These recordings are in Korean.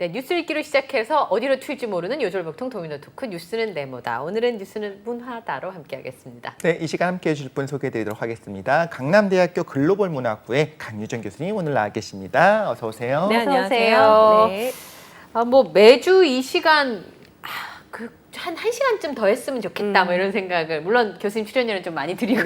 네, 뉴스 읽기로 시작해서 어디로 튈지 모르는 요절복통 도미노 토크 뉴스는 네모다. 오늘은 뉴스는 문화다로 함께하겠습니다. 네, 이 시간 함께해 주실 분 소개해드리도록 하겠습니다. 강남대학교 글로벌문화학부의 강유정 교수님 오늘 나와 계십니다. 어서 오세요. 네, 안녕하세요. 네. 뭐 매주 이 시간 한 1시간쯤 더 했으면 좋겠다 뭐 이런 생각을 물론 교수님 출연료는 좀 많이 드리고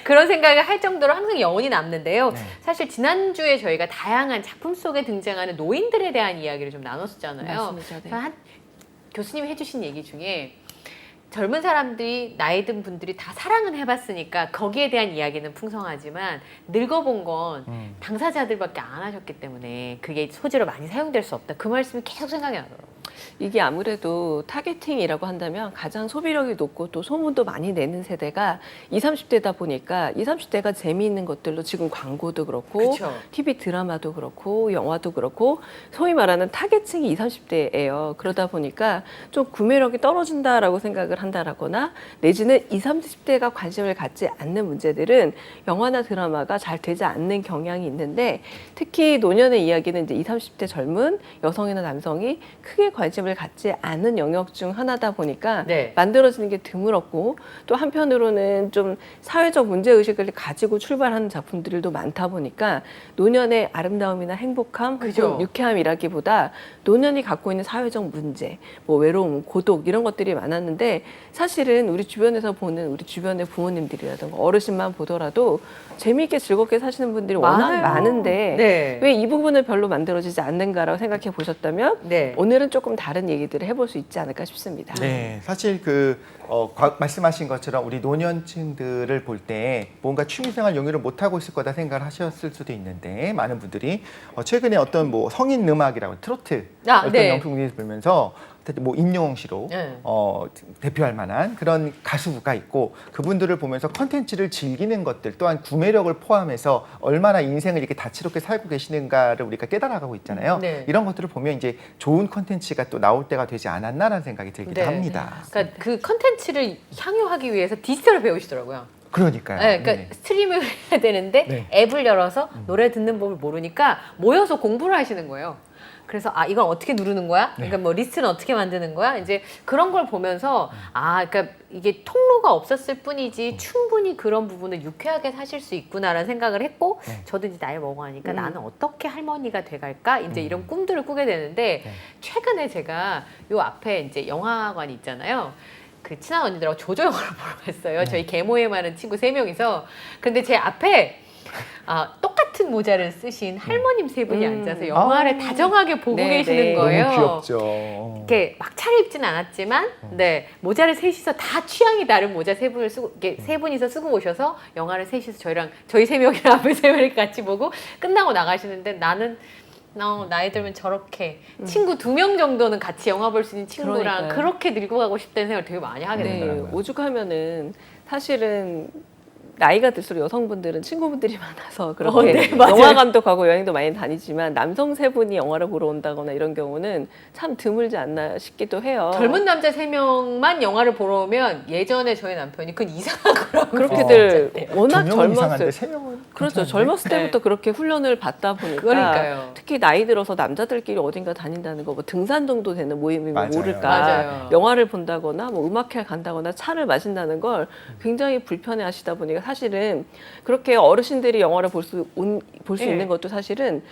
그런 생각을 할 정도로 항상 여운이 남는데요. 사실 지난주에 저희가 다양한 작품 속에 등장하는 노인들에 대한 이야기를 좀 나눴었잖아요. 맞습니다. 네. 교수님이 해주신 얘기 중에 젊은 사람들이 나이 든 분들이 다 사랑은 해봤으니까 거기에 대한 이야기는 풍성하지만 늙어본 건 당사자들밖에 안 하셨기 때문에 그게 소재로 많이 사용될 수 없다. 그 말씀이 계속 생각이 나더라고요. 이게 아무래도 타겟팅이라고 한다면 가장 소비력이 높고 또 소문도 많이 내는 세대가 20, 30대다 보니까 20, 30대가 재미있는 것들로 지금 광고도 그렇고 그쵸. TV 드라마도 그렇고 영화도 그렇고 소위 말하는 타겟층이 20, 30대예요. 그러다 보니까 좀 구매력이 떨어진다라고 생각을 한다라거나 내지는 20, 30대가 관심을 갖지 않는 문제들은 영화나 드라마가 잘 되지 않는 경향이 있는데 특히 노년의 이야기는 이제 20, 30대 젊은 여성이나 남성이 크게 관심을 갖지 않은 영역 중 하나다 보니까 만들어지는 게 드물었고 또 한편으로는 좀 사회적 문제의식을 가지고 출발하는 작품들도 많다 보니까 노년의 아름다움이나 행복함 혹은 유쾌함이라기보다 노년이 갖고 있는 사회적 문제, 뭐 외로움, 고독 이런 것들이 많았는데 사실은 우리 주변에서 보는 우리 주변의 부모님들이라든가 어르신만 보더라도 재미있게 즐겁게 사시는 분들이 워낙 많은데 왜 이 부분을 별로 만들어지지 않는가라고 생각해 보셨다면 오늘은 조금 다른 얘기들을 해볼 수 있지 않을까 싶습니다. 네, 사실 말씀하신 것처럼 우리 노년층들을 볼 때 뭔가 취미생활 영위를 못하고 있을 거다 생각을 하셨을 수도 있는데 많은 분들이 최근에 어떤 뭐 성인 음악이라고 트로트 어떤 영풍이 불면서 뭐 임영웅 씨로 대표할 만한 그런 가수가 있고 그분들을 보면서 컨텐츠를 즐기는 것들 또한 구매력을 포함해서 얼마나 인생을 이렇게 다채롭게 살고 계시는가를 우리가 깨달아가고 있잖아요. 이런 것들을 보면 이제 좋은 컨텐츠가 또 나올 때가 되지 않았나라는 생각이 들기도 합니다. 그러니까 그 컨텐츠를 향유하기 위해서 디지털을 배우시더라고요. 그러니까요. 그러니까 스트리밍을 해야 되는데 앱을 열어서 노래 듣는 법을 모르니까 모여서 공부를 하시는 거예요. 그래서 이건 어떻게 누르는 거야? 그러니까 뭐 리스트는 어떻게 만드는 거야? 이제 그런 걸 보면서 그러니까 이게 통로가 없었을 뿐이지 충분히 그런 부분을 유쾌하게 사실 수 있구나라는 생각을 했고 저도 이제 나이 먹어가니까 나는 어떻게 할머니가 돼갈까? 이제 이런 꿈들을 꾸게 되는데 최근에 제가 요 앞에 이제 영화관이 있잖아요. 그 친한 언니들하고 조조 영화를 보러 갔어요. 저희 계모에 많은 친구 3명이서. 근데 제 앞에 똑같은 모자를 쓰신 할머님 3분이 앉아서 영화를 다정하게 보고 계시는 거예요. 너무 귀엽죠. 이렇게 막 차려입진 않았지만, 모자를 셋이서 다 취향이 다른 모자 3분을 쓰고, 이렇게 3분이서 쓰고 오셔서 영화를 셋이서 저희 3명이랑 앞에 3명을 같이 보고 끝나고 나가시는데 나는 나이 들면 저렇게 친구 2명 정도는 같이 영화 볼 수 있는 친구랑 그렇게 늙고 가고 싶다는 생각을 되게 많이 하게 되더라고요. 오죽하면은 사실은 나이가 들수록 여성분들은 친구분들이 많아서 그렇게 영화관도 가고 여행도 많이 다니지만 남성 3분이 영화를 보러 온다거나 이런 경우는 참 드물지 않나 싶기도 해요. 젊은 남자 3명만 영화를 보러 오면 예전에 저희 남편이 그건 이상하더라고요. 그렇게들 워낙 젊었을 그렇죠. 젊었을 때부터 그렇게 훈련을 받다 보니까 특히 나이 들어서 남자들끼리 어딘가 다닌다는 거 뭐 등산 정도 되는 모임이면 모를까 영화를 본다거나 뭐 음악회 간다거나 차를 마신다는 걸 굉장히 불편해 하시다 보니까 사실은 그렇게 어르신들이 영화를 볼 수 있는 것도 사실은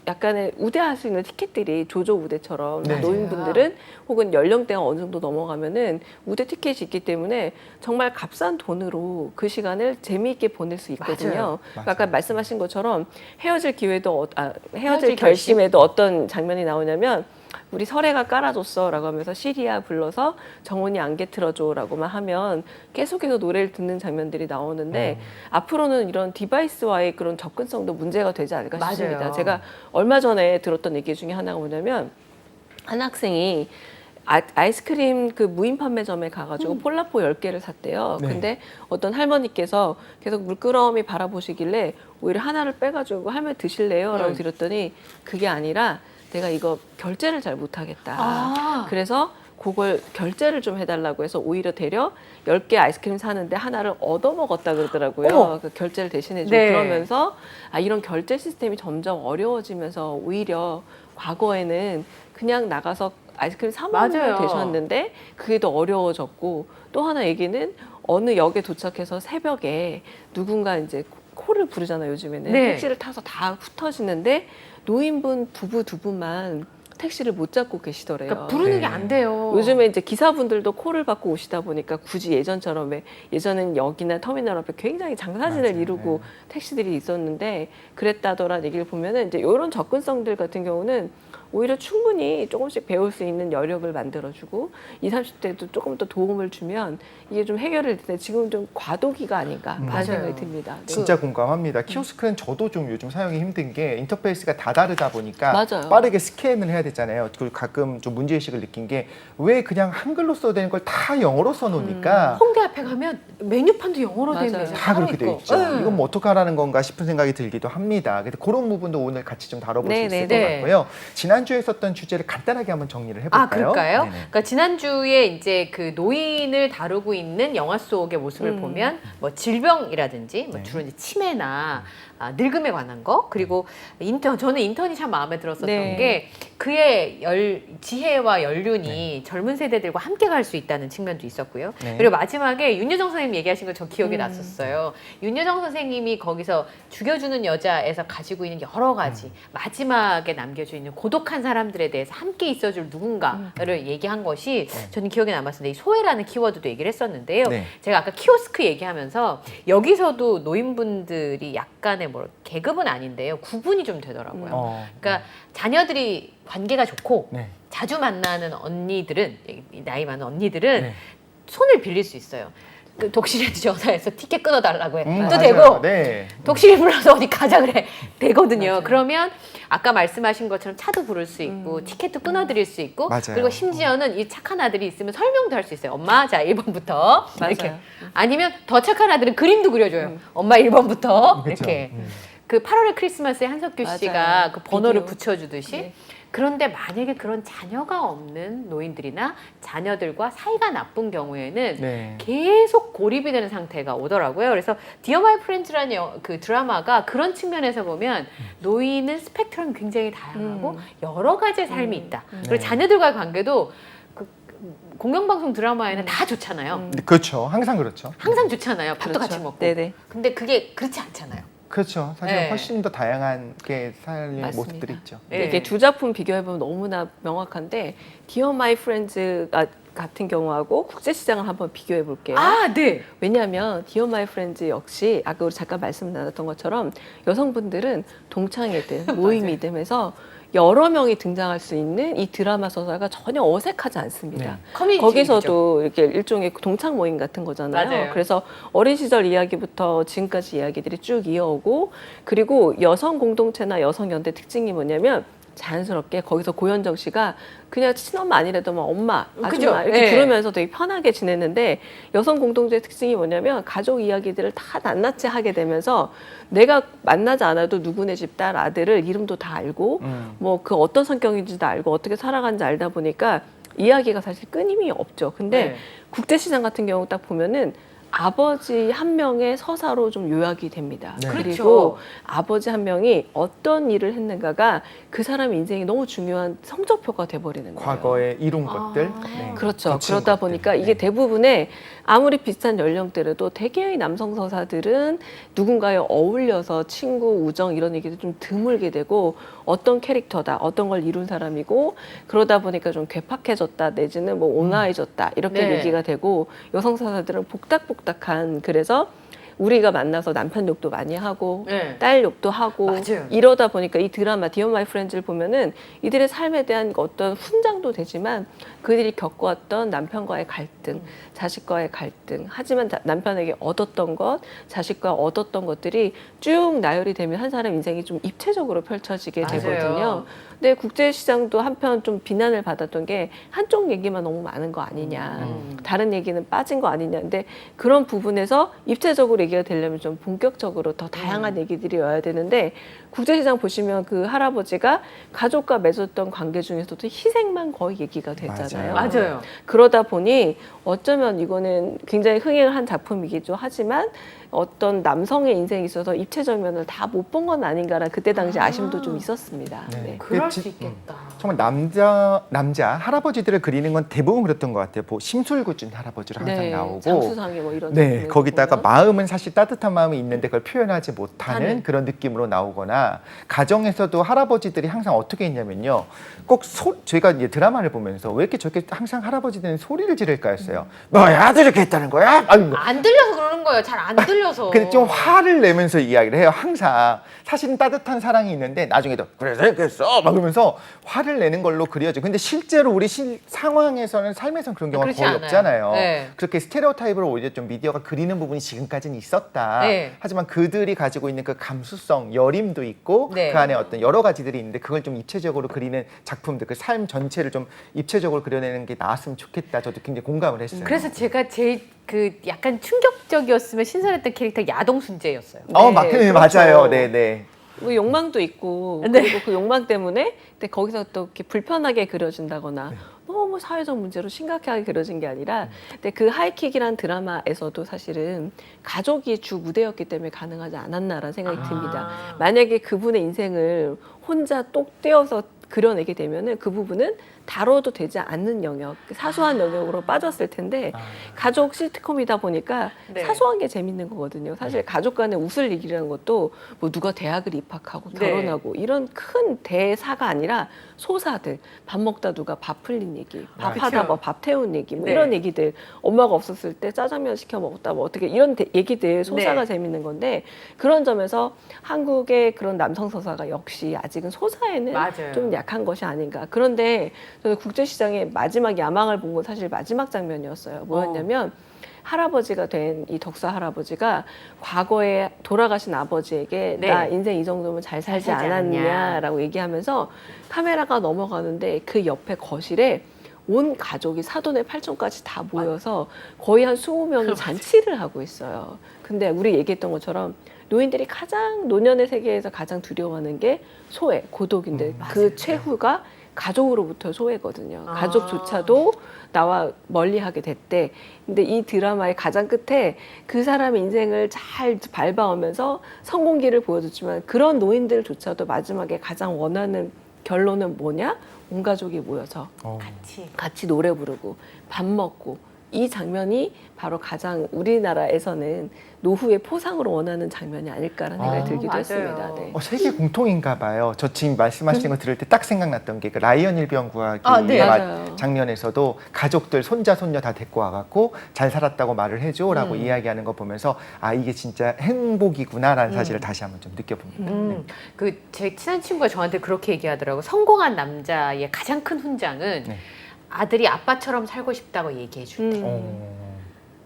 약간의 우대할 수 있는 티켓들이 조조 우대처럼 노인분들은 혹은 연령대가 어느 정도 넘어가면은 우대 티켓이 있기 때문에 정말 값싼 돈으로 그 시간을 재미있게 보낼 수 있거든요. 그러니까 아까 말씀하신 것처럼 헤어질 결심에도 어떤 장면이 나오냐면 우리 설애가 깔아줬어 라고 하면서 시리아 불러서 정훈이 안개 틀어줘 라고만 하면 계속해서 노래를 듣는 장면들이 나오는데 앞으로는 이런 디바이스와의 그런 접근성도 문제가 되지 않을까 싶습니다. 제가 얼마 전에 들었던 얘기 중에 하나가 뭐냐면 한 학생이 아이스크림 그 무인 판매점에 가가지고 폴라포 10개를 샀대요. 근데 어떤 할머니께서 계속 물끄러미 바라보시길래 오히려 하나를 빼가지고 할머니 드실래요? 라고 드렸더니 그게 아니라 내가 이거 결제를 잘 못하겠다. 그래서 그걸 결제를 좀 해달라고 해서 오히려 되려 10개 아이스크림 사는데 하나를 얻어먹었다 그러더라고요. 그 결제를 대신해주고 그러면서 이런 결제 시스템이 점점 어려워지면서 오히려 과거에는 그냥 나가서 아이스크림 사 맞아요. 먹으면 되셨는데 그게 더 어려워졌고 또 하나 얘기는 어느 역에 도착해서 새벽에 누군가 이제 코를 부르잖아요. 요즘에는 네. 택시를 타서 다 흩어지는데 노인분 부부 두 분만 택시를 못 잡고 계시더래요. 그러니까 부르는 게 안 돼요. 요즘에 이제 기사분들도 콜을 받고 오시다 보니까 굳이 예전처럼 왜 예전엔 역이나 터미널 앞에 굉장히 장사진을 맞아요. 이루고 택시들이 있었는데 그랬다더란 얘기를 보면은 이제 이런 접근성들 같은 경우는 오히려 충분히 조금씩 배울 수 있는 여력을 만들어주고 20, 30대도 조금 더 도움을 주면 이게 좀 해결이 될 텐데 지금 좀 과도기가 아닌가 맞아요. 그런 생각이 듭니다. 네. 진짜 공감합니다. 키오스크는 저도 좀 요즘 사용이 힘든 게 인터페이스가 다 다르다 보니까 맞아요. 빠르게 스캔을 해야 되잖아요. 그리고 가끔 좀 문제의식을 느낀 게 왜 그냥 한글로 써야 되는 걸 다 영어로 써놓으니까 홍대 앞에 가면 메뉴판도 영어로 된 맞아요. 메뉴 다 그렇게 돼 있죠. 네. 이건 뭐 어떡하라는 건가 싶은 생각이 들기도 합니다. 근데 그런 부분도 오늘 같이 좀 다뤄볼 수 있을 것 네네네. 같고요. 지난주에 썼던 주제를 간단하게 한번 정리를 해볼까요? 아, 그럴까요? 네네. 그러니까 지난주에 이제 그 노인을 다루고 있는 영화 속의 모습을 보면 뭐 질병이라든지 뭐 네. 주로 이제 치매나 늙음에 관한 거 그리고 저는 인턴이 참 마음에 들었었던 네. 게 그의 지혜와 연륜이 젊은 세대들과 함께 갈 수 있다는 측면도 있었고요. 네. 그리고 마지막에 윤여정 선생님 얘기하신 거 저 기억이 났었어요. 윤여정 선생님이 거기서 죽여주는 여자에서 가지고 있는 여러 가지 마지막에 남겨져 있는 고독한 사람들에 대해서 함께 있어줄 누군가를 얘기한 것이 저는 기억에 남았는데 이 소외라는 키워드도 얘기를 했었는데요. 네. 제가 아까 키오스크 얘기하면서 여기서도 노인분들이 약간의 뭐 계급은 아닌데요. 구분이 좀 되더라고요. 그러니까 자녀들이 관계가 좋고 네. 자주 만나는 언니들은 나이 많은 언니들은 네. 손을 빌릴 수 있어요. 그 독실에도 전화해서 티켓 끊어달라고 해. 또 맞아요. 되고 네. 독실이 불러서 어디 가자 그래. 되거든요. 맞아요. 그러면 아까 말씀하신 것처럼 차도 부를 수 있고 티켓도 끊어드릴 수 있고 맞아요. 그리고 심지어는 이 착한 아들이 있으면 설명도 할 수 있어요. 엄마 자 1번부터 이렇게. 맞아요. 아니면 더 착한 아들은 그림도 그려줘요. 엄마 1번부터 그쵸. 이렇게. 그 8월의 크리스마스에 한석규 맞아요. 씨가 그 번호를 비디오. 붙여주듯이 네. 그런데 만약에 그런 자녀가 없는 노인들이나 자녀들과 사이가 나쁜 경우에는 네. 계속 고립이 되는 상태가 오더라고요. 그래서 디어 마이 프렌즈라는 그 드라마가 그런 측면에서 보면 노인은 스펙트럼이 굉장히 다양하고 여러 가지의 삶이 있다. 그리고 네. 자녀들과의 관계도 그 공영방송 드라마에는 다 좋잖아요. 그렇죠. 항상 그렇죠. 항상 좋잖아요. 밥도 그렇죠. 같이 먹고. 네네. 근데 그게 그렇지 않잖아요. 그렇죠. 사실 네. 훨씬 더 다양한 게 살린 맞습니다. 모습들이 있죠. 네. 이게 두 작품 비교해보면 너무나 명확한데 디어 마이 프렌즈가 같은 경우하고 국제시장을 한번 비교해 볼게요. 아, 네. 왜냐하면 디어 마이 프렌즈 역시 아까 우리 잠깐 말씀 나눴던 것처럼 여성분들은 동창회든 모임이든 해서 여러 명이 등장할 수 있는 이 드라마 서사가 전혀 어색하지 않습니다. 네. 커뮤니티 거기서도 이렇게 일종의 동창 모임 같은 거잖아요. 맞아요. 그래서 어린 시절 이야기부터 지금까지 이야기들이 쭉 이어오고 그리고 여성 공동체나 여성 연대 특징이 뭐냐면 자연스럽게 거기서 고현정 씨가 그냥 친엄마 아니래도 막 엄마, 아줌마 그죠? 이렇게 네. 부르면서 되게 편하게 지냈는데 여성 공동체의 특징이 뭐냐면 가족 이야기들을 다 낱낱이 하게 되면서 내가 만나지 않아도 누구네 집 딸 아들을 이름도 다 알고 뭐 그 어떤 성격인지도 알고 어떻게 살아가는지 알다 보니까 이야기가 사실 끊임이 없죠. 근데 네. 국제시장 같은 경우 딱 보면은 아버지 한 명의 서사로 좀 요약이 됩니다. 네. 그리고 그렇죠. 아버지 한 명이 어떤 일을 했는가가 그 사람 인생이 너무 중요한 성적표가 돼버리는 거예요. 과거에 이룬 것들. 네. 그렇죠. 거친 그러다 것들. 보니까 이게 네. 대부분의 아무리 비슷한 연령대라도 대개의 남성 서사들은 누군가에 어울려서 친구, 우정 이런 얘기도 좀 드물게 되고 어떤 캐릭터다, 어떤 걸 이룬 사람이고 그러다 보니까 좀 괴팍해졌다 내지는 뭐 온화해졌다 이렇게 네. 얘기가 되고 여성 서사들은 복닥복닥한 그래서 우리가 만나서 남편 욕도 많이 하고 네. 딸 욕도 하고 맞아요. 이러다 보니까 이 드라마 디어 마이 프렌즈를 보면은 이들의 삶에 대한 어떤 훈장도 되지만 그들이 겪어왔던 남편과의 갈등, 자식과의 갈등 하지만 남편에게 얻었던 것, 자식과 얻었던 것들이 쭉 나열이 되면 한 사람 인생이 좀 입체적으로 펼쳐지게 맞아요. 되거든요. 근데 국제시장도 한편 좀 비난을 받았던 게 한쪽 얘기만 너무 많은 거 아니냐. 다른 얘기는 빠진 거 아니냐. 근데 그런 부분에서 입체적으로 얘기가 되려면 좀 본격적으로 더 다양한 얘기들이 와야 되는데 국제시장 보시면 그 할아버지가 가족과 맺었던 관계 중에서도 희생만 거의 얘기가 되잖아요. 맞아요. 그러다 보니 어쩌면 이거는 굉장히 흥행을 한 작품이기도 하지만 어떤 남성의 인생에 있어서 입체적 면을 다 못 본 건 아닌가라는 그때 당시 아쉬움도 좀 있었습니다. 네. 네. 그럴 그 수 있겠다. 정말 남자 할아버지들을 그리는 건 대부분 그랬던 것 같아요. 심술궂은 할아버지로 항상 네, 나오고, 장수상에 뭐 이런 네, 작품을 거기다가 보면. 마음은 사실 따뜻한 마음이 있는데 그걸 표현하지 못하는 하는. 그런 느낌으로 나오거나, 가정에서도 할아버지들이 항상 어떻게 했냐면요, 꼭 저희가 이제 드라마를 보면서 왜 이렇게 저렇게 항상 할아버지들은 소리를 지를까 했어요. 뭐야, 아들 이렇게 했다는 거야? 아니, 안 들려서 그러는 거예요. 잘 안 들려서. 근데 좀 화를 내면서 이야기를 해요. 항상 사실은 따뜻한 사랑이 있는데 나중에도 그래서 했겠어 막 그러면서 화를 내는 걸로 그려져. 근데 실제로 우리 상황에서는, 삶에서는 그런 경우가 그렇지 거의 않아요. 없잖아요. 네. 그렇게 스테레오타입으로 오히려 좀 미디어가 그리는 부분이 지금까지는 있었다. 네. 하지만 그들이 가지고 있는 그 감수성, 여림도 있고, 네. 그 안에 어떤 여러 가지들이 있는데 그걸 좀 입체적으로 그리는 작품들, 그 삶 전체를 좀 입체적으로 그려내는 게 나왔으면 좋겠다. 저도 굉장히 공감을 했어요. 그래서 제가 제일 그 약간 충격적이었으면 신선했던 캐릭터 야동순재였어요. 네, 맞아요. 그렇죠. 네네. 뭐 욕망도 있고 네. 그리고 그 욕망 때문에 근데 거기서 또 이렇게 불편하게 그려진다거나 너무 사회적 문제로 심각하게 그려진 게 아니라 근데 그 하이킥이란 드라마에서도 사실은 가족이 주 무대였기 때문에 가능하지 않았나라는 생각이 듭니다. 만약에 그분의 인생을 혼자 똑 떼어서 그려내게 되면은 그 부분은 다뤄도 되지 않는 영역, 사소한 영역으로 빠졌을 텐데 가족 시트콤이다 보니까 네. 사소한 게 재밌는 거거든요. 사실 가족 간에 웃을 일이라는 것도 뭐 누가 대학을 입학하고 네. 결혼하고 이런 큰 대사가 아니라 소사들, 밥 먹다 누가 밥 흘린 얘기, 밥하다 그쵸. 뭐 밥 태운 얘기, 뭐 네. 이런 얘기들, 엄마가 없었을 때 짜장면 시켜 먹었다 뭐 어떻게 이런 얘기들 소사가 네. 재밌는 건데 그런 점에서 한국의 그런 남성 서사가 역시 아직은 소사에는 맞아요. 좀 약한 것이 아닌가. 그런데 저는 국제시장의 마지막 야망을 본 건 사실 마지막 장면이었어요. 뭐였냐면 할아버지가 된 이 덕사 할아버지가 과거에 돌아가신 아버지에게 네. 나 인생 이 정도면 잘 살지 살지 않았냐라고 얘기하면서 카메라가 넘어가는데 그 옆에 거실에 온 가족이 사돈의 팔촌까지 다 모여서 거의 한 20명이 잔치를 하고 있어요. 근데 우리 얘기했던 것처럼 노인들이 가장 노년의 세계에서 가장 두려워하는 게 소외, 고독인데 그 최후가 가족으로부터 소외거든요. 가족조차도 나와 멀리하게 됐대. 근데 이 드라마의 가장 끝에 그 사람의 인생을 잘 밟아오면서 성공기를 보여줬지만 그런 노인들조차도 마지막에 가장 원하는 결론은 뭐냐? 온 가족이 모여서 같이 노래 부르고 밥 먹고 이 장면이 바로 가장 우리나라에서는 노후의 포상으로 원하는 장면이 아닐까라는 생각이 들기도 맞아요. 했습니다. 네. 세계 공통인가 봐요. 저 지금 말씀하시는 거 들을 때 딱 생각났던 게 그 라이언 일병 구하기의 네. 맞아요. 장면에서도 가족들 손자 손녀 다 데리고 와갖고 잘 살았다고 말을 해줘라고 이야기하는 거 보면서 아 이게 진짜 행복이구나라는 사실을 다시 한번 좀 느껴봅니다. 네. 그 제 친한 친구가 저한테 그렇게 얘기하더라고. 성공한 남자의 가장 큰 훈장은 네. 아들이 아빠처럼 살고 싶다고 얘기해 줄 때.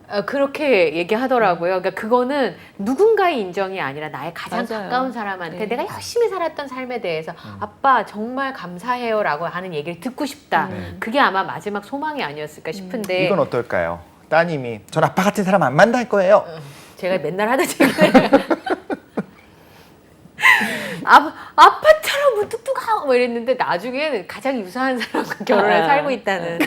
어, 그렇게 얘기하더라고요. 그러니까 그거는 누군가의 인정이 아니라 나의 가장 맞아요. 가까운 사람한테 네. 내가 열심히 살았던 삶에 대해서 아빠 정말 감사해요라고 하는 얘기를 듣고 싶다. 그게 아마 마지막 소망이 아니었을까 싶은데 이건 어떨까요? 따님이 전 아빠 같은 사람 안 만날 거예요. 제가 맨날 하는 얘기를 아빠처럼 무뚝뚝하고 뭐 이랬는데 나중에는 가장 유사한 사람과 결혼을 살고 있다는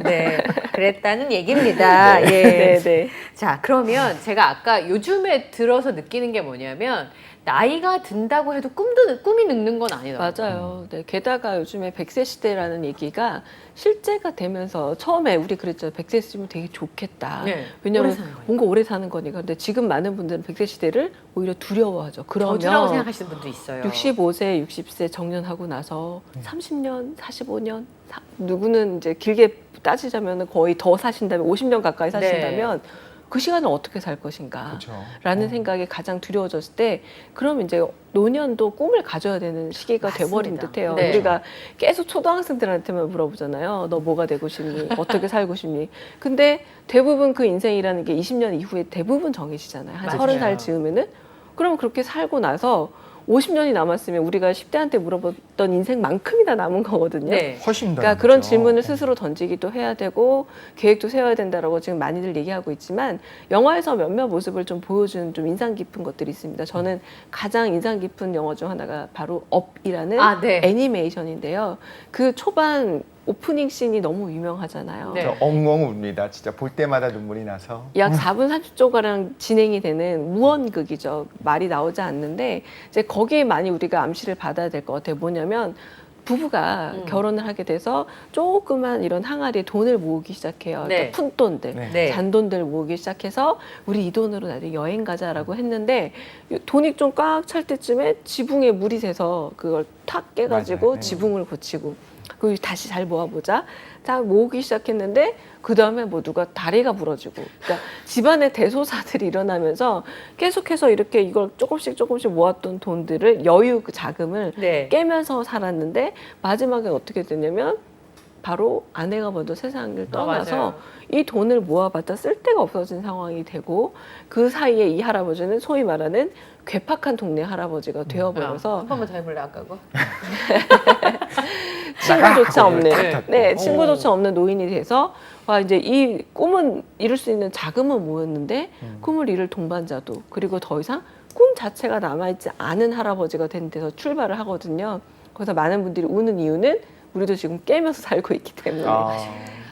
네 그랬다는 얘기입니다. 예. 네, 네. 자 그러면 제가 아까 요즘에 들어서 느끼는 게 뭐냐면 나이가 든다고 해도 꿈이 늙는 건 아니더라고요. 맞아요. 네, 게다가 요즘에 100세 시대라는 얘기가 실제가 되면서 처음에 우리 그랬죠. 100세 시대면 되게 좋겠다. 네, 왜냐하면 오래 사는 거니까. 뭔가 오래 사는 거니까. 근데 지금 많은 분들은 100세 시대를 오히려 두려워하죠. 저주라고 그러면 생각하시는 분도 있어요. 65세, 60세 정년하고 나서 30년, 45년, 누구는 이제 길게 따지자면 거의 더 사신다면 50년 가까이 사신다면 그 시간을 어떻게 살 것인가 그렇죠. 라는 생각이 가장 두려워졌을 때 그럼 이제 노년도 꿈을 가져야 되는 시기가 맞습니다. 돼버린 듯해요. 네. 우리가 계속 초등학생들한테만 물어보잖아요. 너 뭐가 되고 싶니? 어떻게 살고 싶니? 근데 대부분 그 인생이라는 게 20년 이후에 대부분 정해지잖아요. 한 맞아요. 30살 즈음에는. 그럼 그렇게 살고 나서 50년이 남았으면 우리가 10대한테 물어봤던 인생만큼이나 남은 거거든요. 네. 훨씬 더. 그러니까 그런 남죠. 질문을 스스로 던지기도 해야 되고 계획도 세워야 된다라고 지금 많이들 얘기하고 있지만 영화에서 몇몇 모습을 좀 보여준 좀 인상 깊은 것들이 있습니다. 저는 가장 인상 깊은 영화 중 하나가 바로 업이라는 네. 애니메이션인데요. 그 초반 오프닝 씬이 너무 유명하잖아요. 네. 저 엉엉 웁니다. 진짜 볼 때마다 눈물이 나서. 약 4분 30초가량 진행이 되는 무언극이죠. 말이 나오지 않는데 이제 거기에 많이 우리가 암시를 받아야 될 것 같아요. 뭐냐면 부부가 결혼을 하게 돼서 조그만 이런 항아리에 돈을 모으기 시작해요. 네. 그러니까 푼돈들, 네. 네. 잔돈들 모으기 시작해서 우리 이 돈으로 나중에 여행 가자라고 했는데 돈이 좀 꽉 찰 때쯤에 지붕에 물이 새서 그걸 탁 깨가지고 맞아요. 네. 지붕을 고치고 그리고 다시 잘 모아보자. 다 모으기 시작했는데 그 다음에 뭐 누가 다리가 부러지고, 그러니까 집안에 대소사들이 일어나면서 계속해서 이렇게 이걸 조금씩 모았던 돈들을 여유 그 자금을 네. 깨면서 살았는데 마지막에 어떻게 되냐면 바로 아내가 먼저 세상을 떠나서 맞아요. 이 돈을 모아봤자 쓸데가 없어진 상황이 되고 그 사이에 이 할아버지는 소위 말하는 괴팍한 동네 할아버지가 되어버려서 한 번만 더 해볼래 아까 거? 친구조차 없는 네. 친구조차 없는 노인이 돼서 와 이제 이 꿈은 이룰 수 있는 자금은 모였는데 꿈을 이룰 동반자도 그리고 더 이상 꿈 자체가 남아있지 않은 할아버지가 된 데서 출발을 하거든요. 그래서 많은 분들이 우는 이유는 우리도 지금 깨면서 살고 있기 때문에가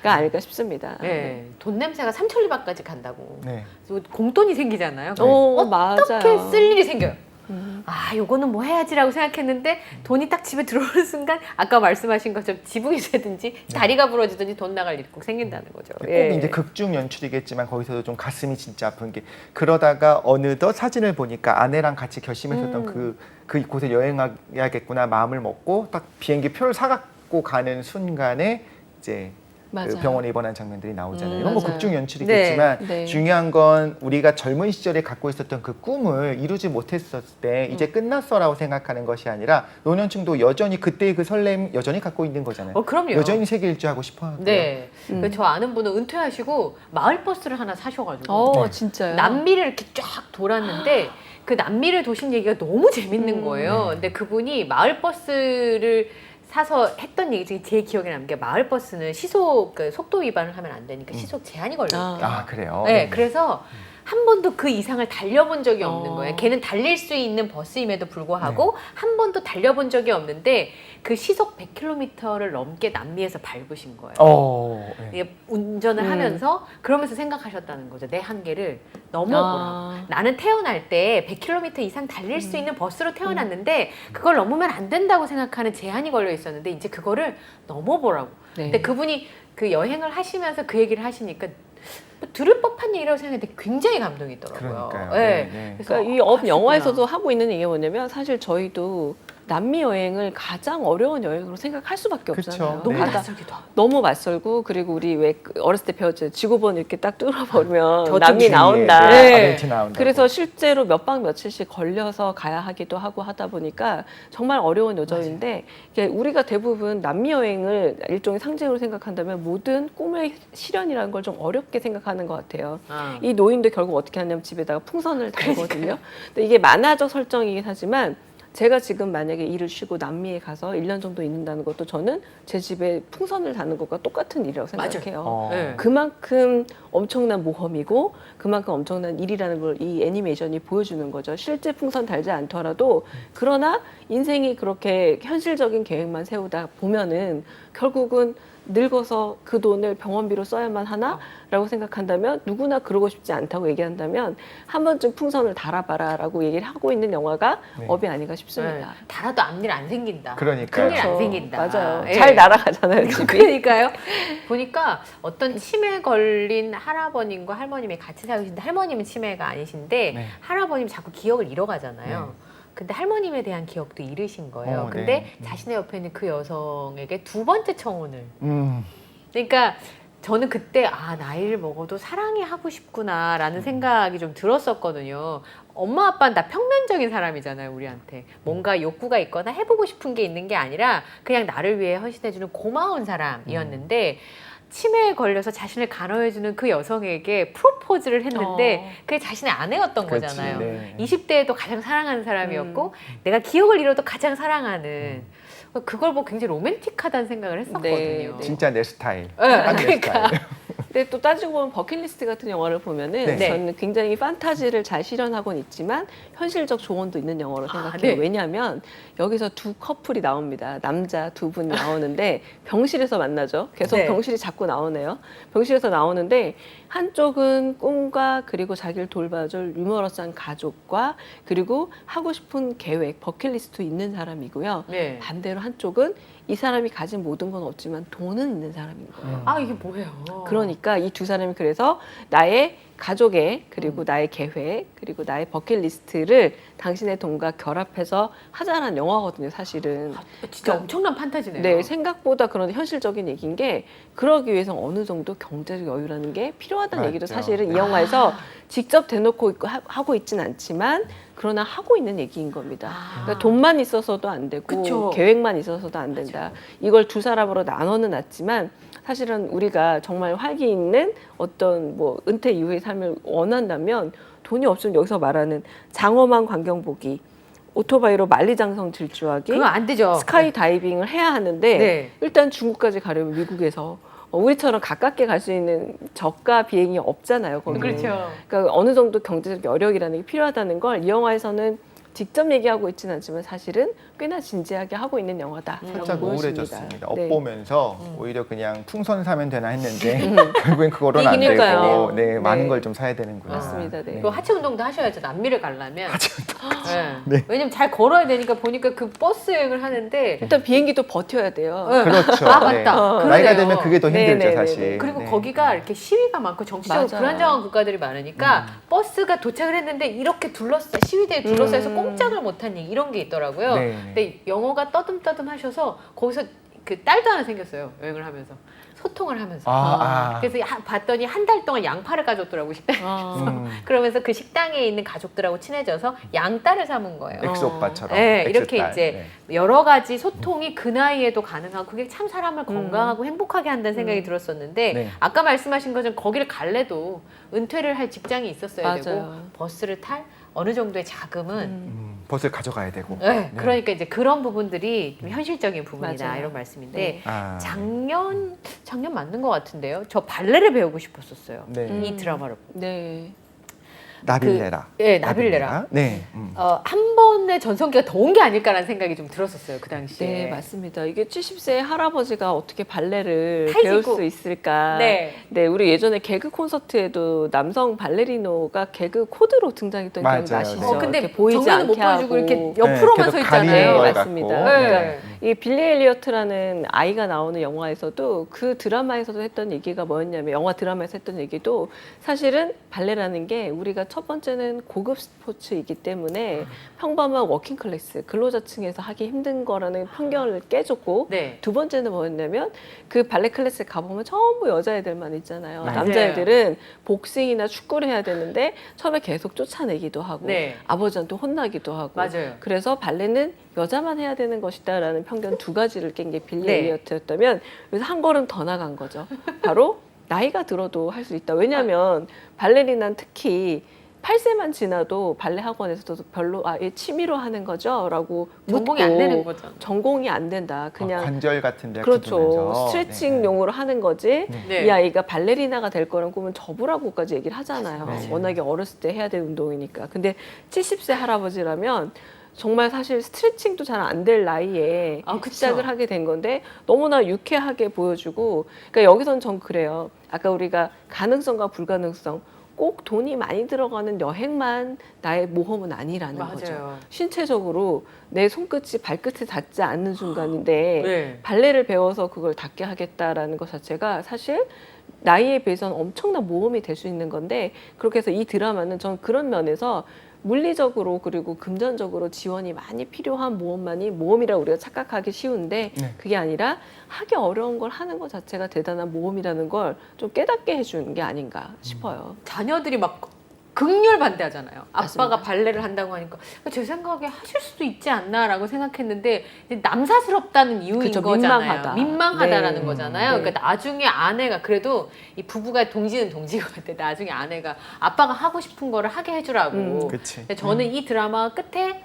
아닐까 싶습니다. 네. 돈 냄새가 삼천리밖까지 간다고. 네. 그래서 공돈이 생기잖아요. 맞아요. 어떻게 쓸 일이 생겨요? 아, 요거는 뭐 해야지라고 생각했는데 돈이 딱 집에 들어오는 순간 아까 말씀하신 것처럼 지붕이 새든지 다리가 부러지든지 돈 나갈 일이 꼭 생긴다는 거죠. 꼭 이제 극중 연출이겠지만 거기서도 좀 가슴이 진짜 아픈 게 그러다가 어느덧 사진을 보니까 아내랑 같이 결심했었던 그곳에 여행해야겠구나 마음을 먹고 딱 비행기 표를 사갖고 가는 순간에 이제 그 병원에 입원한 장면들이 나오잖아요. 이건 뭐 맞아요. 극중 연출이겠지만 네. 중요한 건 우리가 젊은 시절에 갖고 있었던 그 꿈을 이루지 못했을 때 이제 끝났어라고 생각하는 것이 아니라 노년층도 여전히 그때의 그 설렘 여전히 갖고 있는 거잖아요. 그럼요. 여전히 세계 일주하고 싶어 하고요. 네. 저 아는 분은 은퇴하시고 마을 버스를 하나 사셔가지고 진짜요? 남미를 이렇게 쫙 돌았는데 그 남미를 도신 얘기가 너무 재밌는 거예요. 근데 그분이 마을 버스를 사서 했던 얘기 중에 제일 기억에 남는 게 마을 버스는 시속 그 속도 위반을 하면 안 되니까 시속 제한이 걸려요. 아 그래요? 네, 그래서 한 번도 그 이상을 달려본 적이 없는 거예요. 걔는 달릴 수 있는 버스임에도 불구하고 한 번도 달려본 적이 없는데 그 시속 100km를 넘게 남미에서 밟으신 거예요. 이게 운전을 하면서 그러면서 생각하셨다는 거죠. 내 한계를 넘어보라고. 나는 태어날 때 100km 이상 달릴 수 있는 버스로 태어났는데 그걸 넘으면 안 된다고 생각하는 제한이 걸려 있었는데 이제 그거를 넘어보라고. 네. 근데 그분이 그 여행을 하시면서 그 얘기를 하시니까 들을 법한 얘기라고 생각했는데 굉장히 감동이더라고요. 그러니까요. 네. 네. 그래서 그러니까 이 업 영화에서도 하고 있는 얘기가 뭐냐면 사실 저희도 남미 여행을 가장 어려운 여행으로 생각할 수밖에 그쵸. 없잖아요. 너무 네. 낯설기도 하고. 너무 낯설고 그리고 우리 왜 어렸을 때 배웠죠. 지구본 이렇게 딱 뚫어버리면 저쪽 남미 주위에, 나온다. 네. 아르헨티나 나온다고. 그래서 실제로 몇 박 며칠씩 걸려서 가야 하기도 하고 하다 보니까 정말 어려운 여정인데 이게 우리가 대부분 남미 여행을 일종의 상징으로 생각한다면 모든 꿈의 실현이라는 걸 좀 어렵게 생각하는 것 같아요. 이 노인도 결국 어떻게 하냐면 집에다가 풍선을 달거든요. 근데 이게 만화적 설정이긴 하지만 제가 지금 만약에 일을 쉬고 남미에 가서 1년 정도 있는다는 것도 저는 제 집에 풍선을 다는 것과 똑같은 일이라고 생각해요. 네. 그만큼 엄청난 모험이고 그만큼 엄청난 일이라는 걸 이 애니메이션이 보여주는 거죠. 실제 풍선 달지 않더라도 그러나 인생이 그렇게 현실적인 계획만 세우다 보면은 결국은 늙어서 그 돈을 병원비로 써야만 하나라고 생각한다면 누구나 그러고 싶지 않다고 얘기한다면 한 번쯤 풍선을 달아봐라라고 얘기를 하고 있는 영화가 업이 아닌가 싶습니다. 네. 달아도 앞일 안 생긴다. 그러니까요. 큰일 안 생긴다. 맞아요. 예. 잘 날아가잖아요. 집이. 그러니까요. 보니까 어떤 치매 걸린 할아버님과 할머님이 같이 살고 계신데 할머님은 치매가 아니신데 네. 할아버님이 자꾸 기억을 잃어가잖아요. 근데 할머님에 대한 기억도 잃으신 거예요. 근데 자신의 옆에 있는 그 여성에게 두 번째 청혼을. 그러니까 저는 그때 나이를 먹어도 사랑이 하고 싶구나라는 생각이 좀 들었었거든요. 엄마 아빠는 다 평면적인 사람이잖아요. 우리한테 뭔가 욕구가 있거나 해보고 싶은 게 있는 게 아니라 그냥 나를 위해 헌신해주는 고마운 사람이었는데 치매에 걸려서 자신을 간호해주는 그 여성에게 프로포즈를 했는데 그게 자신의 아내였던 그렇지, 거잖아요. 네. 20대에도 가장 사랑하는 사람이었고 내가 기억을 잃어도 가장 사랑하는 그걸 보고 굉장히 로맨틱하다는 생각을 했었거든요. 네. 진짜 내 스타일. 네, 딱 내 그러니까. 스타일. 근데 또 따지고 보면 버킷리스트 같은 영화를 보면은 네. 저는 굉장히 판타지를 잘 실현하고는 있지만 현실적 조언도 있는 영화로 생각해요. 네. 왜냐하면 여기서 두 커플이 나옵니다. 남자 두 분이 나오는데 병실에서 만나죠. 계속 네. 병실이 자꾸 나오네요. 병실에서 나오는데 한쪽은 꿈과 그리고 자기를 돌봐줄 유머러스한 가족과 그리고 하고 싶은 계획, 버킷리스트 있는 사람이고요. 네. 반대로 한쪽은 이 사람이 가진 모든 건 없지만 돈은 있는 사람인 거예요. 아 이게 뭐예요? 그러니까 이 두 사람이 그래서 나의 가족의 그리고 나의 계획 그리고 나의 버킷리스트를 당신의 돈과 결합해서 하자는 영화거든요, 사실은. 진짜 엄청난 판타지네요. 네, 생각보다 그런 현실적인 얘기인 게 그러기 위해서 어느 정도 경제적 여유라는 게 필요하다는 맞죠. 얘기도 사실은 이 영화에서 직접 대놓고 하고 있진 않지만 그러나 하고 있는 얘기인 겁니다. 그러니까 돈만 있어서도 안 되고 그쵸. 계획만 있어서도 안 된다. 이걸 두 사람으로 나눠는 놨지만 사실은 우리가 정말 활기 있는 어떤 뭐 은퇴 이후의 삶을 원한다면 돈이 없으면 여기서 말하는 장엄한 광경 보기, 오토바이로 만리장성 질주하기, 그거 안 되죠. 스카이 다이빙을 해야 하는데 네. 일단 중국까지 가려면 미국에서 우리처럼 가깝게 갈 수 있는 저가 비행이 없잖아요. 거기는. 그렇죠. 그러니까 어느 정도 경제적 여력이라는 게 필요하다는 걸 이 영화에서는 직접 얘기하고 있지는 않지만 사실은 꽤나 진지하게 하고 있는 영화다. 살짝 보여집니다. 우울해졌습니다. 네. 엇보면서 오히려 그냥 풍선 사면 되나 했는데 결국엔 그거로는 안 그러니까요. 되고 네, 많은 네. 걸 좀 사야 되는구나. 맞습니다. 네. 그 하체 운동도 하셔야죠. 남미를 가려면. 네. 왜냐면 잘 걸어야 되니까 보니까 그 버스 여행을 하는데 일단 비행기도 버텨야 돼요. 네. 그렇죠. 아, 맞다. 네. 나이가 그러네요. 되면 그게 더 힘들죠, 네, 네, 사실. 네, 네. 그리고 네. 거기가 이렇게 시위가 많고 정치적으로 맞아요. 불안정한 국가들이 많으니까 버스가 도착을 했는데 이렇게 시위대에 둘러싸여서 꼼짝을 못한 얘기 이런 게 있더라고요. 네, 네. 근데 영어가 떠듬떠듬 하셔서 거기서 그 딸도 하나 생겼어요. 여행을 하면서 소통을 하면서. 그래서 봤더니 한 달 동안 양파를 가졌더라고 식당에. 그러면서 그 식당에 있는 가족들하고 친해져서 양딸을 삼은 거예요. 엑소오빠처럼. 네, 이렇게 엑스딸. 이제 여러 가지 소통이 그 나이에도 가능하고 그게 참 사람을 건강하고 행복하게 한다는 생각이 들었었는데 네. 아까 말씀하신 것처럼 거기를 갈래도 은퇴를 할 직장이 있었어야 맞아요. 되고 버스를 탈 어느 정도의 자금은 버스를 가져가야 되고. 네, 그러니까 이제 그런 부분들이 좀 현실적인 부분이다 맞아요. 이런 말씀인데 네. 아. 작년 맞는 것 같은데요. 저 발레를 배우고 싶었었어요. 네. 이 드라마를 보고. 네. 나빌레라. 네, 나빌레라. 네. 한 번의 전성기가 더 온 게 아닐까라는 생각이 좀 들었었어요. 그 당시에. 네, 맞습니다. 이게 70세 할아버지가 어떻게 발레를 타이즈고. 배울 수 있을까? 네. 네, 우리 예전에 개그 콘서트에도 남성 발레리노가 개그 코드로 등장했던 맞아요. 기억 나시죠? 네. 근데 이렇게 보이지 정면은 못 않게 보여주고 하고. 이렇게 옆으로만 네, 서 계속 가리는 있잖아요. 걸 맞습니다. 갖고. 네. 그러니까 이 빌리 엘리어트라는 아이가 나오는 영화에서도 그 드라마에서도 했던 얘기가 뭐였냐면 영화 드라마에서 했던 얘기도 사실은 발레라는 게 우리가 첫 번째는 고급 스포츠이기 때문에 평범한 워킹 클래스 근로자층에서 하기 힘든 거라는 편견을 깨줬고 네. 두 번째는 뭐였냐면 그 발레 클래스에 가보면 전부 여자애들만 있잖아요. 맞아요. 남자애들은 복싱이나 축구를 해야 되는데 처음에 계속 쫓아내기도 하고 네. 아버지한테 혼나기도 하고 맞아요. 그래서 발레는 여자만 해야 되는 것이다라는 편견 두 가지를 깬 게 빌리 네. 엘리어트였다면 그래서 한 걸음 더 나간 거죠. 바로 나이가 들어도 할 수 있다. 왜냐하면 발레리나는 특히 8세만 지나도 발레 학원에서도 별로 얘 취미로 하는 거죠? 라고 전공이 묻고 안 되는 거죠. 전공이 안 된다. 그냥 관절 같은 데 그렇죠. 스트레칭용으로 하는 거지. 네. 이 아이가 발레리나가 될 거란 꿈은 접으라고까지 얘기를 하잖아요. 맞아요. 워낙에 어렸을 때 해야 될 운동이니까. 근데 70세 할아버지라면 정말 사실 스트레칭도 잘 안 될 나이에 그쵸. 시작을 하게 된 건데 너무나 유쾌하게 보여주고 그러니까 여기서는 전 그래요. 아까 우리가 가능성과 불가능성 꼭 돈이 많이 들어가는 여행만 나의 모험은 아니라는 맞아요. 거죠. 신체적으로 내 손끝이 발끝에 닿지 않는 순간인데 네. 발레를 배워서 그걸 닿게 하겠다라는 것 자체가 사실 나이에 비해서는 엄청난 모험이 될 수 있는 건데 그렇게 해서 이 드라마는 전 그런 면에서 물리적으로 그리고 금전적으로 지원이 많이 필요한 모험만이 모험이라 우리가 착각하기 쉬운데 네. 그게 아니라 하기 어려운 걸 하는 것 자체가 대단한 모험이라는 걸 좀 깨닫게 해주는 게 아닌가 싶어요. 자녀들이 막 극렬 반대하잖아요. 아빠가 맞습니다. 발레를 한다고 하니까 제 생각에 하실 수도 있지 않나라고 생각했는데 이제 남사스럽다는 이유인 그쵸, 거잖아요. 민망하다. 민망하다라는 네. 거잖아요. 네. 그러니까 나중에 아내가 그래도 이 부부가 동지는 동지가 같아. 나중에 아내가 아빠가 하고 싶은 거를 하게 해주라고. 그치. 근데 저는 이 드라마 끝에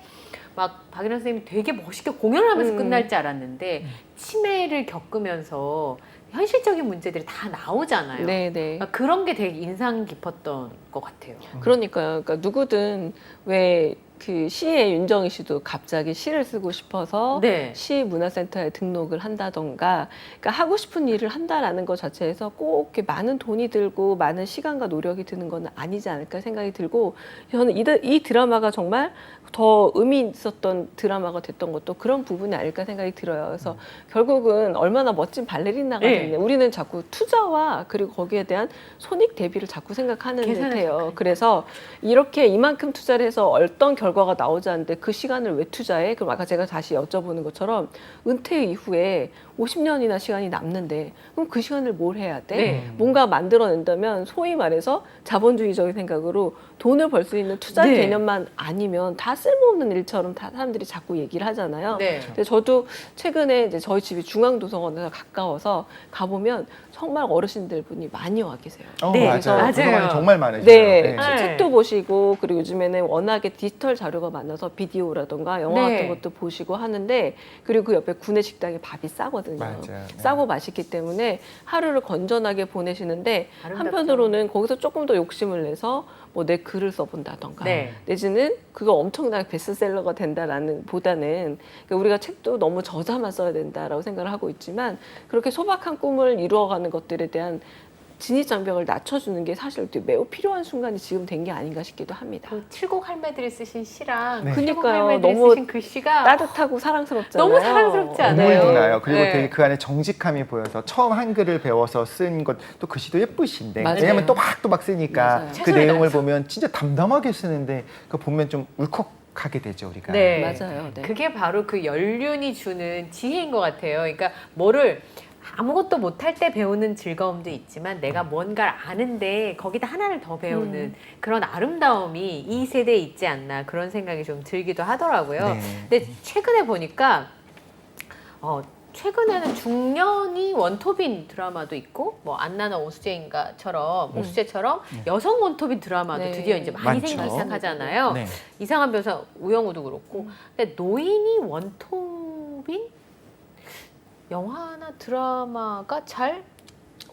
막 박인환 선생님이 되게 멋있게 공연을 하면서 끝날 줄 알았는데 치매를 겪으면서 현실적인 문제들이 다 나오잖아요. 네, 네. 그러니까 그런 게 되게 인상 깊었던 것 같아요. 그러니까요. 그러니까 누구든 왜 그 시의 윤정희 씨도 갑자기 시를 쓰고 싶어서 네. 시 문화센터에 등록을 한다던가, 그러니까 하고 싶은 일을 한다라는 것 자체에서 꼭 이렇게 많은 돈이 들고 많은 시간과 노력이 드는 건 아니지 않을까 생각이 들고, 저는 이 드라마가 정말 더 의미 있었던 드라마가 됐던 것도 그런 부분이 아닐까 생각이 들어요. 그래서 결국은 얼마나 멋진 발레리나가 네. 됐네. 우리는 자꾸 투자와 그리고 거기에 대한 손익 대비를 자꾸 생각하는 계산을 듯해요. 생각하니까. 그래서 이렇게 이만큼 투자를 해서 어떤 결과가 나오지 않는데 그 시간을 왜 투자해? 그럼 아까 제가 다시 여쭤보는 것처럼 은퇴 이후에 50년이나 시간이 남는데 그럼 그 시간을 뭘 해야 돼? 네. 뭔가 만들어낸다면 소위 말해서 자본주의적인 생각으로 돈을 벌 수 있는 투자 네. 개념만 아니면 다 쓸모없는 일처럼 다 사람들이 자꾸 얘기를 하잖아요. 네. 근데 저도 최근에 이제 저희 집이 중앙도서관에서 가까워서 가보면 정말 어르신들 분이 많이 와 계세요. 네, 맞아요. 맞아요. 도서관이 정말 많으시죠. 네, 네. 책도 보시고 그리고 요즘에는 워낙에 디지털 자료가 많아서 비디오라던가 영화 네. 같은 것도 보시고 하는데, 그리고 그 옆에 구내 식당에 밥이 싸거든요. 맞아요. 네. 싸고 맛있기 때문에 하루를 건전하게 보내시는데 아름답죠. 한편으로는 거기서 조금 더 욕심을 내서 뭐 내 글을 써본다던가 네. 내지는 그거 엄청나게 베스트셀러가 된다라는 보다는, 그러니까 우리가 책도 너무 저자만 써야 된다라고 생각을 하고 있지만 그렇게 소박한 꿈을 이루어가는 것들에 대한 진입장벽을 낮춰주는 게 사실 매우 필요한 순간이 지금 된 게 아닌가 싶기도 합니다. 그 칠곡 할매들이 쓰신 시랑 네. 칠곡 그러니까요. 할매들이 너무 쓰신 글씨가 따뜻하고 사랑스럽잖아요. 너무 사랑스럽지 않아요? 눈물도 나요. 그리고 네. 되게 그 안에 정직함이 보여서 처음 한글을 배워서 쓴 것 또 글씨도 예쁘신데 맞아요. 왜냐하면 또박또박 쓰니까 맞아요. 그 최선을 내용을 다해서. 보면 진짜 담담하게 쓰는데 그 보면 좀 울컥하게 되죠 우리가. 네. 맞아요. 네. 그게 바로 그 연륜이 주는 지혜인 것 같아요. 그러니까 뭐를 아무것도 못할 때 배우는 즐거움도 있지만 내가 뭔가를 아는데 거기다 하나를 더 배우는 그런 아름다움이 이 세대에 있지 않나 그런 생각이 좀 들기도 하더라고요. 네. 근데 최근에 보니까 최근에는 중년이 원톱인 드라마도 있고 뭐 안나나 오수재인가처럼 오수재처럼 여성 원톱인 드라마도 네. 드디어 이제 많이 많죠. 생기기 시작하잖아요. 네. 이상한 변호사 우영우도 그렇고. 근데 노인이 원톱인 영화나 드라마가 잘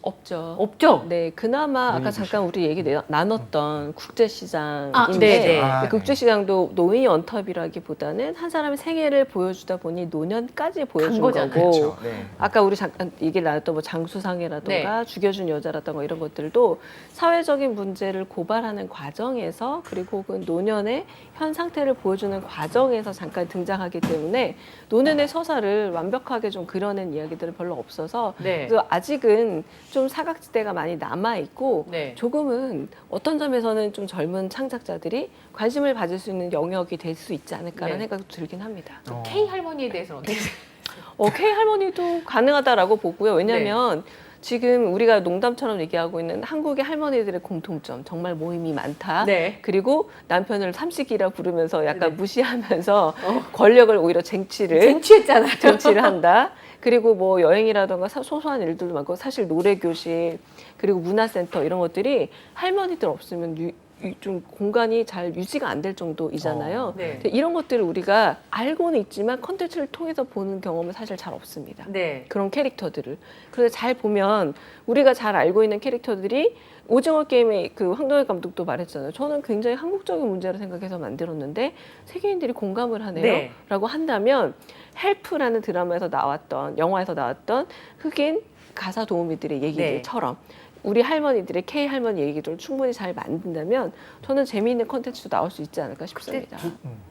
없죠. 없죠. 네, 그나마 아까 노인이시죠. 잠깐 우리 얘기 나눴던 국제시장인데, 아, 네네. 아, 국제시장도 노인이 원톱이라기보다는 한 사람의 생애를 보여주다 보니 노년까지 보여준 거잖아요. 거고, 그렇죠. 네. 아까 우리 잠깐 얘기를 나눴던 뭐 장수상해라던가 죽여준 여자라던가 이런 것들도 사회적인 문제를 고발하는 과정에서, 그리고 혹은 노년의 현 상태를 보여주는 과정에서 잠깐 등장하기 때문에 노년의 서사를 완벽하게 좀 그려낸 이야기들은 별로 없어서 네. 그래서 아직은 좀 사각지대가 많이 남아 있고 네. 조금은 어떤 점에서는 좀 젊은 창작자들이 관심을 가질 수 있는 영역이 될 수 있지 않을까라는 네. 생각도 들긴 합니다. K 할머니에 대해서는 어떻게 생각하세요? K 할머니도 가능하다라고 보고요. 왜냐하면 지금 우리가 농담처럼 얘기하고 있는 한국의 할머니들의 공통점, 정말 모임이 많다. 네. 그리고 남편을 삼식이라 부르면서 약간 네. 무시하면서 권력을 오히려 쟁취했잖아요. 쟁취를 한다. 그리고 뭐 여행이라던가 소소한 일들도 많고, 사실 노래교실 그리고 문화센터 이런 것들이 할머니들 없으면 좀 공간이 잘 유지가 안 될 정도이잖아요. 네. 근데 이런 것들을 우리가 알고는 있지만 컨텐츠를 통해서 보는 경험은 사실 잘 없습니다. 네. 그런 캐릭터들을. 그래서 잘 보면 우리가 잘 알고 있는 캐릭터들이, 오징어 게임의 그 황동혁 감독도 말했잖아요. 저는 굉장히 한국적인 문제로 생각해서 만들었는데 세계인들이 공감을 하네요. 네. 라고 한다면 헬프라는 드라마에서 나왔던, 영화에서 나왔던 흑인 가사 도우미들의 얘기들처럼 우리 할머니들의 K 할머니 얘기들을 충분히 잘 만든다면 저는 재미있는 컨텐츠도 나올 수 있지 않을까 싶습니다.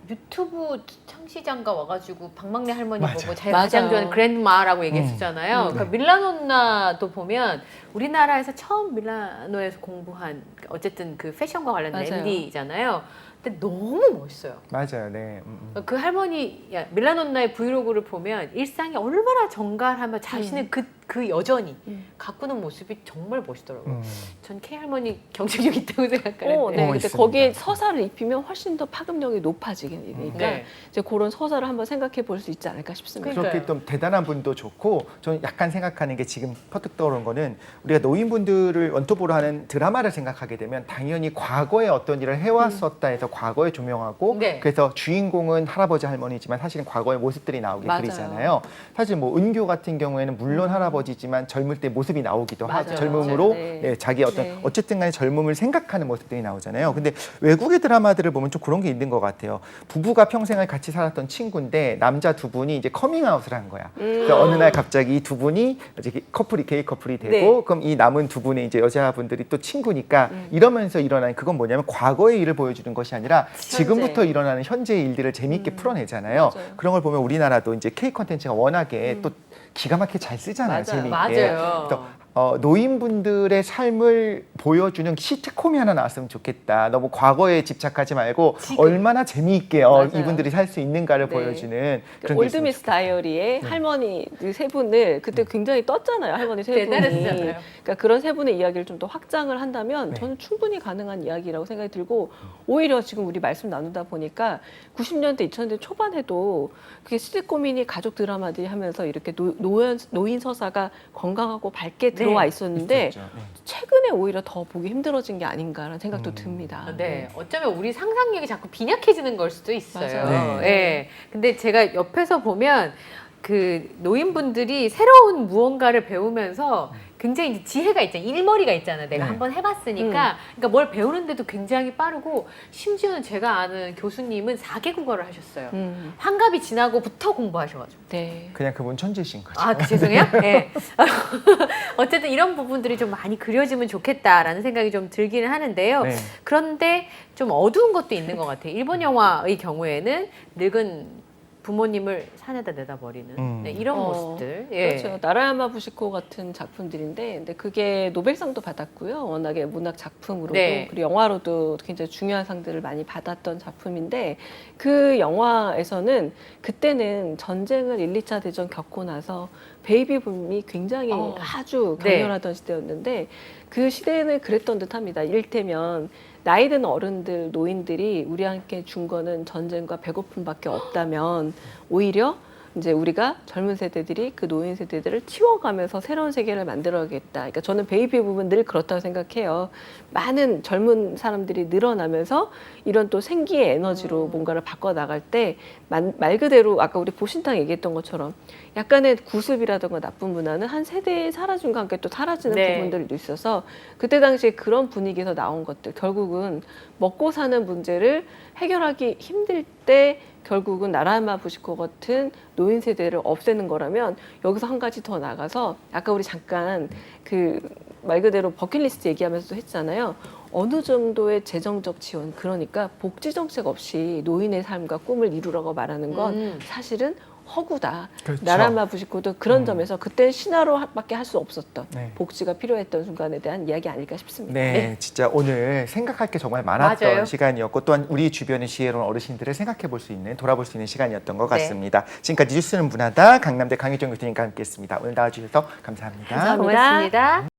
유튜브 창시장가 와가지고 박막내 할머니 맞아요. 보고 자기 맞아요. 가장 좋아하는 그랜드마라고 얘기했었잖아요. 그러니까 네. 밀라노나도 보면 우리나라에서 처음 밀라노에서 공부한 어쨌든 그 패션과 관련된 맞아요. MD잖아요. 근데 너무 멋있어요. 맞아요. 네. 그 할머니 밀라노나의 브이로그를 보면 일상이 얼마나 정갈하며 자신의 그 그 여전히 가꾸는 모습이 정말 멋있더라고요. 전 K 할머니 경쟁력 있다고 생각하는데. 네. 근데 있습니다. 거기에 서사를 입히면 훨씬 더 파급력이 높아지게 되니까 네. 이제 그런 서사를 한번 생각해 볼 수 있지 않을까 싶습니다. 그러니까요. 그렇게 좀 대단한 분도 좋고 저는 약간 생각하는 게 지금 퍼뜩 떠오른 거는 우리가 노인분들을 원톱으로 하는 드라마를 생각하게 되면 당연히 과거에 어떤 일을 해왔었다 해서 과거에 조명하고 네. 그래서 주인공은 할아버지 할머니지만 사실은 과거의 모습들이 나오게 맞아요. 그리잖아요. 사실 뭐 은교 같은 경우에는 물론 할아버지지만 젊을 때 모습이 나오기도 하고 맞아요. 젊음으로 네. 예, 자기 어떤 네. 어쨌든 간에 젊음을 생각하는 모습들이 나오잖아요. 근데 외국의 드라마들을 보면 좀 그런 게 있는 것 같아요. 부부가 평생을 같이 살았던 친구인데 남자 두 분이 이제 커밍아웃을 한 거야. 그래서 어느 날 갑자기 이 두 분이 이제 커플이 게이 커플이 되고 네. 그럼 이 남은 두 분의 이제 여자분들이 또 친구니까 이러면서 일어나는 그건 뭐냐면 과거의 일을 보여주는 것이 아니라 지금부터 일어나는 현재의 일들을 재미있게 풀어내잖아요. 맞아요. 그런 걸 보면 우리나라도 이제 K 컨텐츠가 워낙에 또 기가 막히게 잘 쓰잖아요. 맞아요. 재미있게. 맞아요. 그래서 노인분들의 삶을 보여주는 시트콤이 하나 나왔으면 좋겠다. 너무 과거에 집착하지 말고 얼마나 재미있게 맞아요. 이분들이 살 수 있는가를 네. 보여주는 그런 게 올드 있으면 미스 다이어리의 할머니 세 분을 그때 굉장히 떴잖아요. 할머니 세 분이. 대단했잖아요. 그러니까 그런 세 분의 이야기를 좀 더 확장을 한다면 네. 저는 충분히 가능한 이야기라고 생각이 들고 오히려 지금 우리 말씀 나누다 보니까 90년대, 2000년대 초반에도 그게 시트콤이니 가족 드라마들이 하면서 이렇게 노인 서사가 건강하고 밝게 들어와 있었는데 있었죠. 네. 최근에 오히려 더 보기 힘들어진 게 아닌가라는 생각도 듭니다. 네, 어쩌면 우리 상상력이 자꾸 빈약해지는 걸 수도 있어요. 맞아요. 네. 예. 근데 제가 옆에서 보면 그 노인분들이 새로운 무언가를 배우면서 굉장히 이제 지혜가 있잖아요. 일머리가 있잖아요. 내가 네. 한번 해봤으니까. 그러니까 뭘 배우는데도 굉장히 빠르고 심지어는 제가 아는 교수님은 4개국어를 하셨어요. 환갑이 지나고부터 공부하셔가지고. 네. 그냥 그분 천재신 거죠. 아, 죄송해요. 네. 어쨌든 이런 부분들이 좀 많이 그려지면 좋겠다라는 생각이 좀 들기는 하는데요. 네. 그런데 좀 어두운 것도 있는 것 같아요. 일본 영화의 경우에는 늙은 부모님을 산에다 내다 버리는 네, 이런 모습들. 예. 그렇죠. 나라야마 부시코 같은 작품들인데, 근데 그게 노벨상도 받았고요. 워낙에 문학 작품으로도 네. 그리고 영화로도 굉장히 중요한 상들을 많이 받았던 작품인데, 그 영화에서는 그때는 전쟁을 1, 2차 대전 겪고 나서 베이비 붐이 굉장히 아주 네. 격렬하던 시대였는데 그 시대는 그랬던 듯합니다. 이를테면 나이 든 어른들, 노인들이 우리한테 준 거는 전쟁과 배고픔밖에 없다면 오히려 이제 우리가 젊은 세대들이 그 노인 세대들을 치워가면서 새로운 세계를 만들어야겠다. 그러니까 저는 베이비 붐은 늘 그렇다고 생각해요. 많은 젊은 사람들이 늘어나면서 이런 또 생기의 에너지로 뭔가를 바꿔 나갈 때 말 그대로 아까 우리 보신탕 얘기했던 것처럼 약간의 구습이라든가 나쁜 문화는 한 세대에 사라짐과 함께 또 사라지는 네. 부분들도 있어서 그때 당시에 그런 분위기에서 나온 것들 결국은 먹고 사는 문제를 해결하기 힘들 때 결국은 나라야마 부시코 같은 노인 세대를 없애는 거라면 여기서 한 가지 더 나가서 아까 우리 잠깐 그 말 그대로 버킷리스트 얘기하면서도 했잖아요. 어느 정도의 재정적 지원, 그러니까 복지 정책 없이 노인의 삶과 꿈을 이루라고 말하는 건 사실은 허구다. 그렇죠. 나라야마 부시코도 그런 점에서 그때 신화로밖에 할 수 없었던 네. 복지가 필요했던 순간에 대한 이야기 아닐까 싶습니다. 네, 진짜 오늘 생각할 게 정말 많았던 맞아요. 시간이었고 또한 우리 주변의 지혜로운 어르신들을 생각해 볼 수 있는, 돌아볼 수 있는 시간이었던 것 같습니다. 지금까지 뉴스는 문화다 강남대 강혜정 교수님과 함께했습니다. 오늘 나와주셔서 감사합니다. 감사합니다. 고맙습니다.